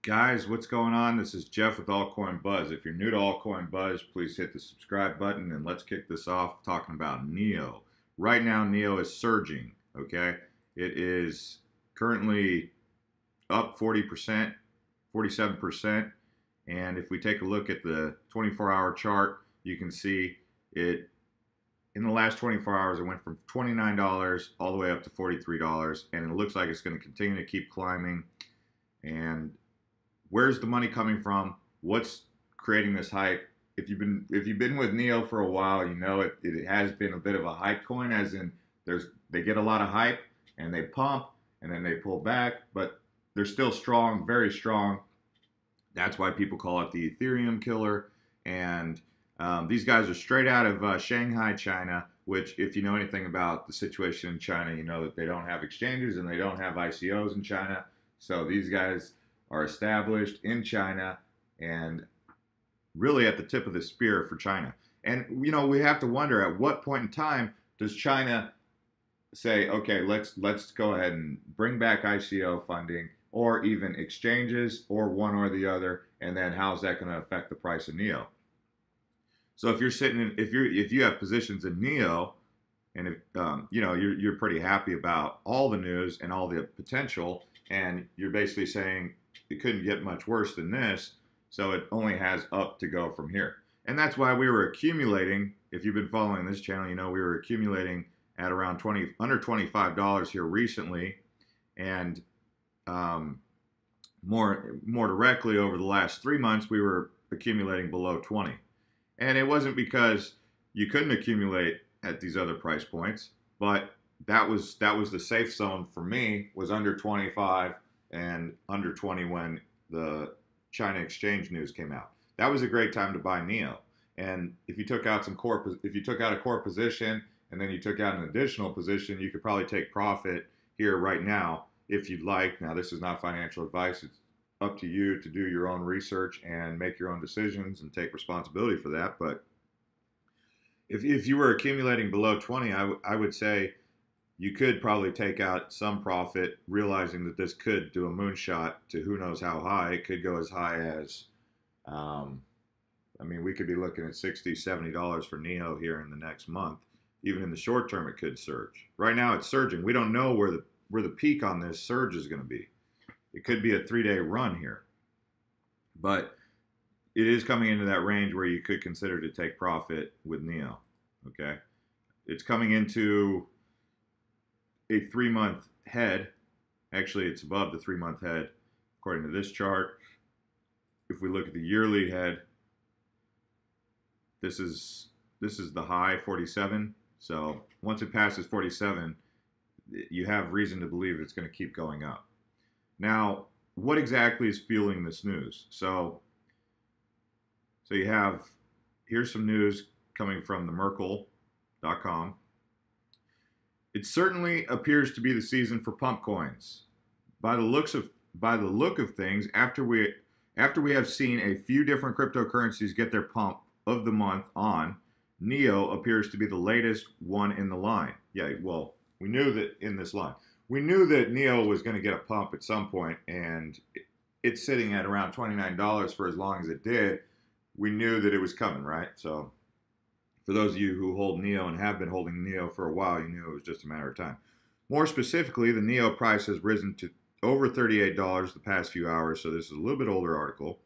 Guys, what's going on? This is Jeff with Altcoin Buzz. If you're new to Altcoin Buzz, please hit the subscribe button and let's kick this off talking about NIO. Right now, NIO is surging, okay? It is currently up 40%, 47%. And if we take a look at the 24-hour chart, you can see it in the last 24 hours, it went from $29 all the way up to $43. And it looks like it's going to continue to keep climbing. And where's the money coming from? What's creating this hype? If you've been with NIO for a while, you know it has been a bit of a hype coin, as in they get a lot of hype and they pump and then they pull back, but they're still strong, very strong. That's why people call it the Ethereum killer. And these guys are straight out of Shanghai, China, which, if you know anything about the situation in China, you know that they don't have exchanges and they don't have ICOs in China. So these guys are established in China and really at the tip of the spear for China. And, you know, we have to wonder, at what point in time does China say, okay, let's go ahead and bring back ICO funding or even exchanges or one or the other, and then how's that going to affect the price of NIO? So if you're if you have positions in NIO, and if you know, you're pretty happy about all the news and all the potential, and you're basically saying it couldn't get much worse than this, so it only has up to go from here. And that's why we were accumulating. If you've been following this channel, you know we were accumulating at around under $25 here recently, and more directly over the last 3 months, we were accumulating below 20. And it wasn't because you couldn't accumulate at these other price points, but that was the safe zone for me, was under 25 and under 20 when the China exchange news came out. That was a great time to buy NIO. And if you took out a core position and then you took out an additional position, you could probably take profit here right now if you'd like. Now, this is not financial advice. It's up to you to do your own research and make your own decisions and take responsibility for that. But if you were accumulating below 20, I would say you could probably take out some profit, realizing that this could do a moonshot to who knows how high. It could go as high as, I mean, we could be looking at $60, $70 for NIO here in the next month. Even in the short term, it could surge. Right now, it's surging. We don't know where the peak on this surge is going to be. It could be a 3-day run here, but it is coming into that range where you could consider to take profit with NIO. Okay, it's coming into a 3-month head. Actually, it's above the 3-month head, according to this chart. If we look at the yearly head, this is the high, 47. So once it passes 47, you have reason to believe it's going to keep going up. Now, what exactly is fueling this news? So here's some news coming from the Merkle.com. It certainly appears to be the season for pump coins. By the look of things, after we have seen a few different cryptocurrencies get their pump of the month on, NIO appears to be the latest one in the line. Yeah, well, we knew that in this line. We knew that NIO was going to get a pump at some point, and it's sitting at around $29 for as long as it did. We knew that it was coming, right? So for those of you who hold NIO and have been holding NIO for a while, you knew it was just a matter of time. More specifically, the NIO price has risen to over $38 the past few hours, so this is a little bit older article,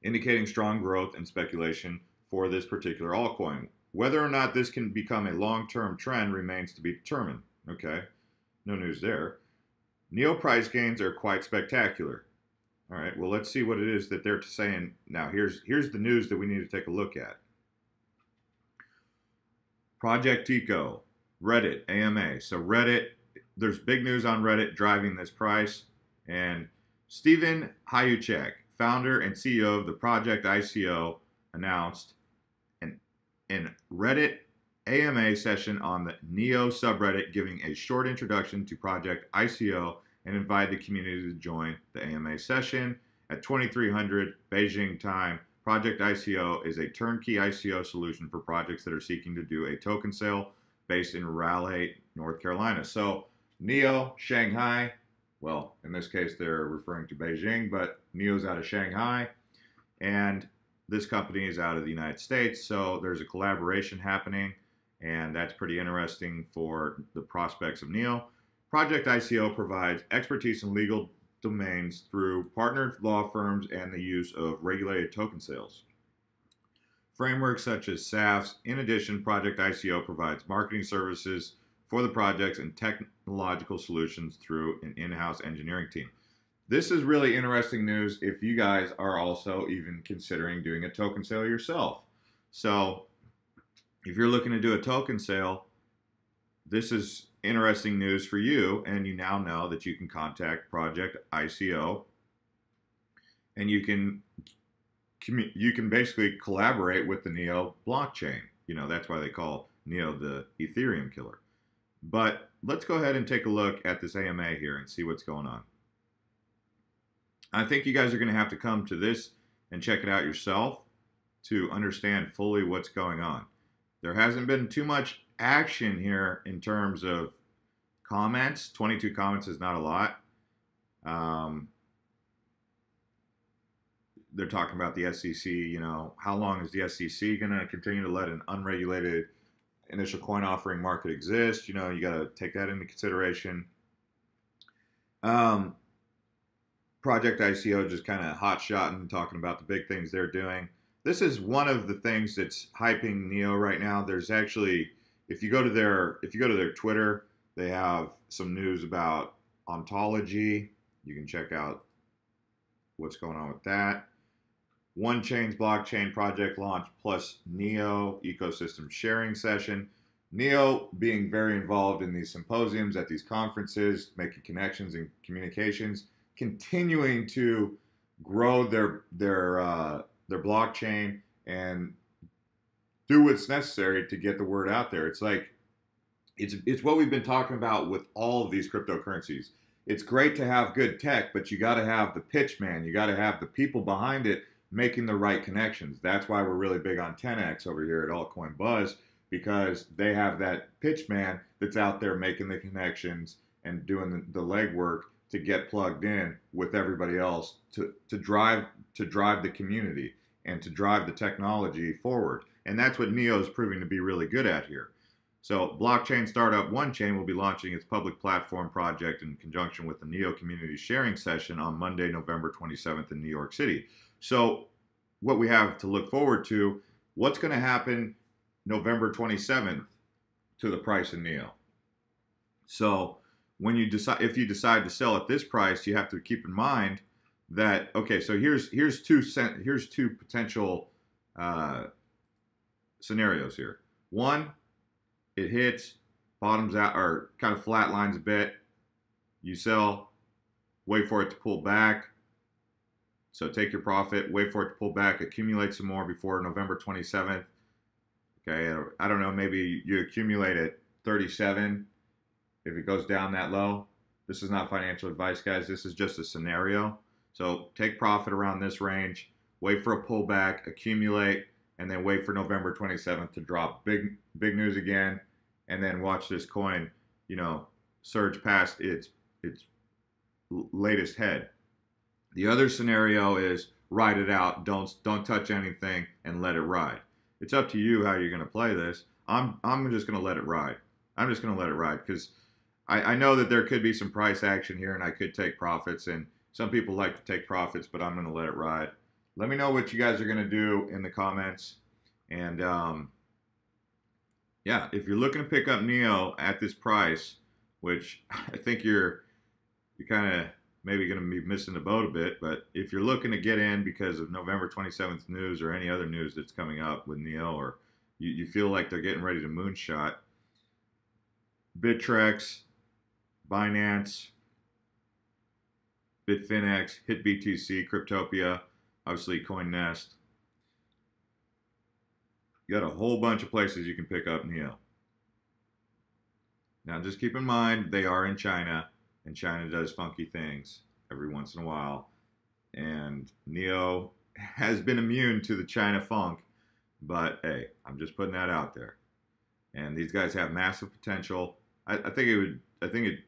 indicating strong growth and speculation for this particular altcoin. Whether or not this can become a long-term trend remains to be determined. Okay, no news there. NIO price gains are quite spectacular. All right, well, let's see what it is that they're saying. Now, here's the news that we need to take a look at. Project Eco, Reddit, AMA. So Reddit, there's big news on Reddit driving this price. And Stephen Hayuchek, founder and CEO of the Project ICO, announced an Reddit AMA session on the NIO subreddit, giving a short introduction to Project ICO and invite the community to join the AMA session at 2300 Beijing time. Project ICO is a turnkey ICO solution for projects that are seeking to do a token sale based in Raleigh, North Carolina. So NIO, Shanghai, Well, in this case, they're referring to Beijing, but NIO's out of Shanghai, and this company is out of the United States. So there's a collaboration happening, and that's pretty interesting for the prospects of NIO. Project ICO provides expertise in legal domains through partnered law firms and the use of regulated token sales. Frameworks such as SAFs. In addition, Project ICO provides marketing services for the projects and technological solutions through an in-house engineering team. This is really interesting news if you guys are also even considering doing a token sale yourself. So if you're looking to do a token sale, this is interesting news for you, and you now know that you can contact Project ICO, and you can basically collaborate with the NIO blockchain. You know, that's why they call NIO the Ethereum killer. But let's go ahead and take a look at this AMA here and see what's going on. I think you guys are going to have to come to this and check it out yourself to understand fully what's going on. There hasn't been too much action here in terms of comments. 22 comments is not a lot. They're talking about the SEC, you know, how long is the SEC going to continue to let an unregulated initial coin offering market exist? You know, you got to take that into consideration. Project ICO just kind of hot-shotting, talking about the big things they're doing. This is one of the things that's hyping NIO right now. There's actually, if you go to their Twitter, they have some news about ontology. You can check out what's going on with that. OneChain's blockchain project launch plus NIO ecosystem sharing session. NIO being very involved in these symposiums, at these conferences, making connections and communications, continuing to grow their blockchain and do what's necessary to get the word out there. It's like it's what we've been talking about with all of these cryptocurrencies. It's great to have good tech, but you got to have the pitch man. You got to have the people behind it making the right connections. That's why we're really big on 10x over here at Altcoin Buzz, because they have that pitch man that's out there making the connections and doing the legwork to get plugged in with everybody else to drive the community and to drive the technology forward. And that's what NIO is proving to be really good at here. So blockchain startup OneChain will be launching its public platform project in conjunction with the NIO community sharing session on Monday, November 27th in New York City. So what we have to look forward to, what's going to happen November 27th to the price of NIO. So when you decide, if you decide to sell at this price, you have to keep in mind that, okay, so here's two potential scenarios here. One, it hits, bottoms out, or kind of flat lines a bit. You sell, wait for it to pull back. So take your profit, wait for it to pull back, accumulate some more before November 27th. Okay, I don't know, maybe you accumulate at 37 if it goes down that low. This is not financial advice, guys. This is just a scenario. So take profit around this range, wait for a pullback, accumulate, and then wait for November 27th to drop. Big news again, and then watch this coin, you know, surge past its latest head. The other scenario is ride it out, don't touch anything, and let it ride. It's up to you how you're going to play this. I'm just going to let it ride. I'm just going to let it ride because I know that there could be some price action here, and I could take profits, and some people like to take profits, but I'm going to let it ride. Let me know what you guys are going to do in the comments, and yeah, if you're looking to pick up NIO at this price, which I think you're kind of maybe going to be missing the boat a bit, but if you're looking to get in because of November 27th news or any other news that's coming up with NIO, or you feel like they're getting ready to moonshot, Bittrex, Binance, Bitfinex, HitBTC, Cryptopia, obviously CoinNest. You got a whole bunch of places you can pick up NIO. Now just keep in mind they are in China, and China does funky things every once in a while. And NIO has been immune to the China funk, but hey, I'm just putting that out there. And these guys have massive potential. I think it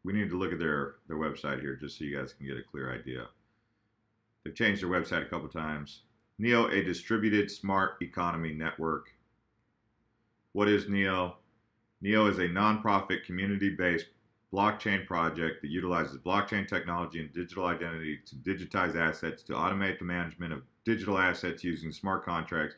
we need to look at their website here just so you guys can get a clear idea. They've changed their website a couple times. NEO, a distributed smart economy network. What is NEO? NEO is a nonprofit, community-based blockchain project that utilizes blockchain technology and digital identity to digitize assets, to automate the management of digital assets using smart contracts,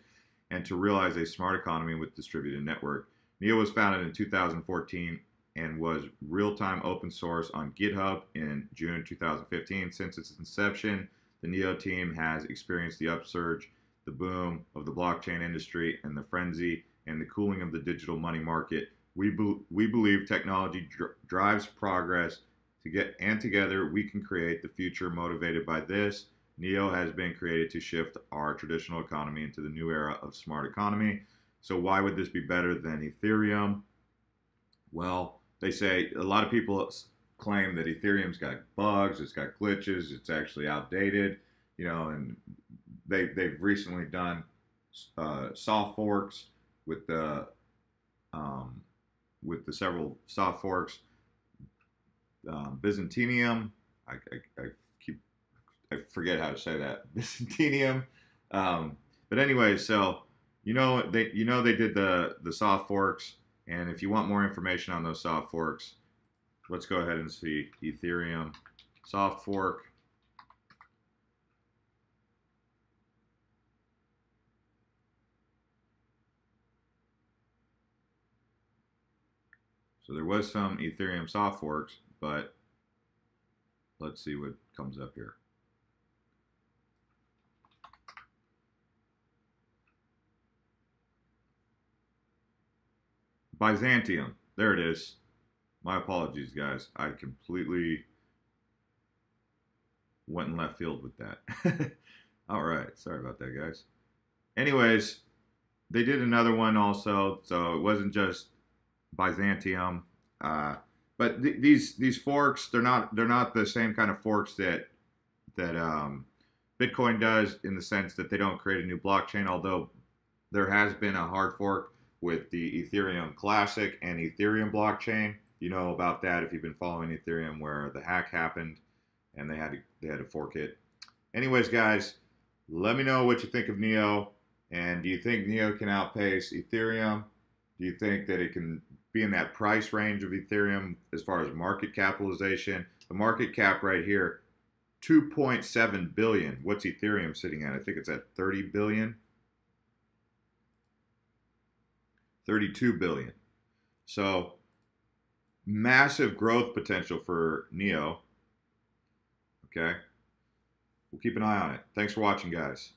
and to realize a smart economy with distributed network. NEO was founded in 2014 and was real-time open source on GitHub in June 2015. Since its inception, the NEO team has experienced the upsurge, the boom of the blockchain industry, and the frenzy and the cooling of the digital money market. We believe technology drives progress, together we can create the future. Motivated by this, NEO has been created to shift our traditional economy into the new era of smart economy. So why would this be better than Ethereum? Well, they say a lot of people claim that Ethereum's got bugs, it's got glitches, it's actually outdated, you know, and they've recently done soft forks with the several soft forks. Byzantinium, I forget how to say that. Byzantinium. But anyway, so they did the soft forks, and if you want more information on those soft forks, let's go ahead and see Ethereum soft fork. So there was some Ethereum soft forks, but let's see what comes up here. Byzantium. There it is. My apologies, guys. I completely went in left field with that. All right. Sorry about that, guys. Anyways, they did another one also, so it wasn't just Byzantium. But these forks, they're not the same kind of forks that Bitcoin does, in the sense that they don't create a new blockchain, although there has been a hard fork with the Ethereum Classic and Ethereum blockchain. You know about that if you've been following Ethereum, where the hack happened and they had to fork it. Anyways, guys, let me know what you think of NEO, and do you think NEO can outpace Ethereum? Do you think that it can be in that price range of Ethereum as far as market capitalization? The market cap right here, 2.7 billion. What's Ethereum sitting at? I think it's at 30 billion. 32 billion. So massive growth potential for NEO. Okay. We'll keep an eye on it. Thanks for watching, guys.